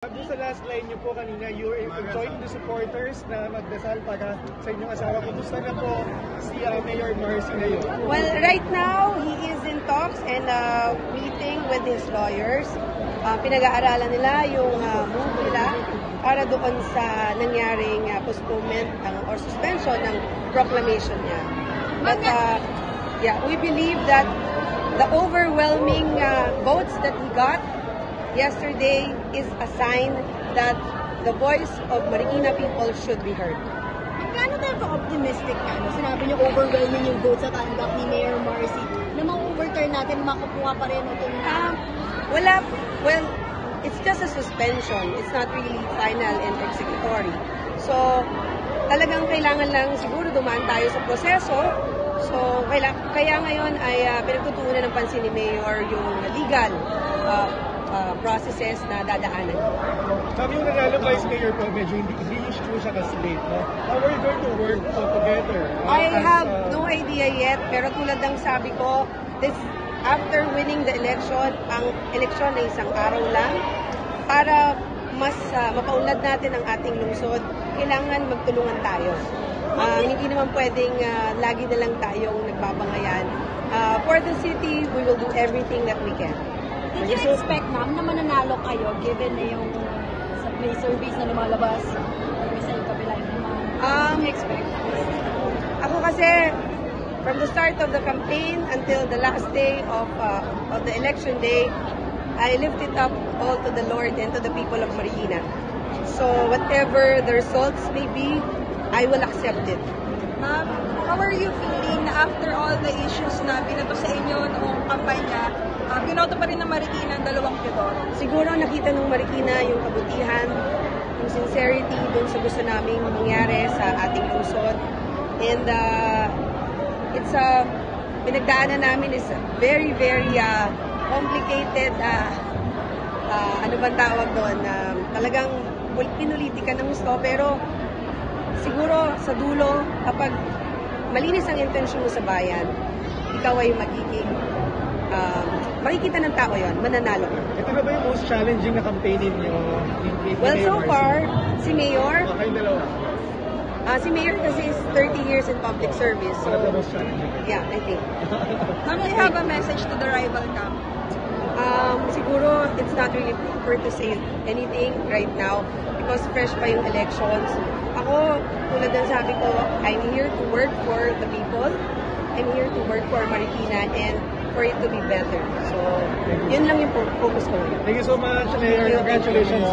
Doon sa last line niyo po kanina, you were enjoying the supporters na magdasal para sa inyong asawa. Kumusta na po si Mayor Marcy ngayon? Well, right now, he is in talks and meeting with his lawyers. Pinag-aaralan nila yung move nila para doon sa nangyaring postponement or suspension ng proclamation niya. But yeah, we believe that the overwhelming votes that he got yesterday is a sign that the voice of Marikina people should be heard. Gaano tayo ka-optimistic ka? Sinabi niyo overwhelming yung votes sa tanggap ni Mayor Marcy na ma-overturn natin, makakuha pa rin ito. Wala. Well, it's just a suspension. It's not really final and executory. So, talagang kailangan lang siguro dumaan tayo sa proseso. So, kaya ngayon ay pinagtutuunan ng pansin ni Mayor yung legal processes na dadaanan. Sabi yung nanalo Vice Mayor po, medyo hindi siya ka-slate. No? How are you going to work together? I have no idea yet, pero tulad ng sabi ko, after winning the election, ang eleksyon ay isang araw lang. Para mas mapaunlad natin ang ating lungsod, kailangan magtulungan tayo. Hindi naman pwedeng lagi na lang tayong nagbabangayan. For the city, we will do everything that we can. Did you expect, ma'am, na mananalo kayo given na yung may surveys na lumalabas sa kabila yung expect? Ako kasi, from the start of the campaign until the last day of the election day, I lift it up all to the Lord and to the people of Marikina. So whatever the results may be, I will accept it. Ma'am, how are you feeling na after all the issues na binato sa inyo noong kampanya, binoto pa rin ng Marikina ang 2 Teodoro? Siguro nakita ng Marikina yung kabutihan, yung sincerity dun sa gusto naming mangyari sa ating lungsod. And it's pinagdaanan namin is very, very complicated, ano bang tawag doon, talagang pinulitika ng gusto, pero siguro sa dulo, kapag malinis ang intensyon mo sa bayan, ikaw ay magiging, makikita ng tao yon, mananalo. Ito na ba yung most challenging na campaign niyo? Well, so far, si Mayor, kayong dalawa. Si Mayor kasi is 30 years in public service. So, the most challenging? Yeah, I think. Ma'am, do you have a message to the rival camp? Siguro, it's not really proper to say anything right now because fresh pa yung elections. Ako, tulad ng sabi ko, I'm here to work for the people. I'm here to work for Marikina and for it to be better. So, yun lang yung focus ko. Thank you so much, Mayor. Congratulations.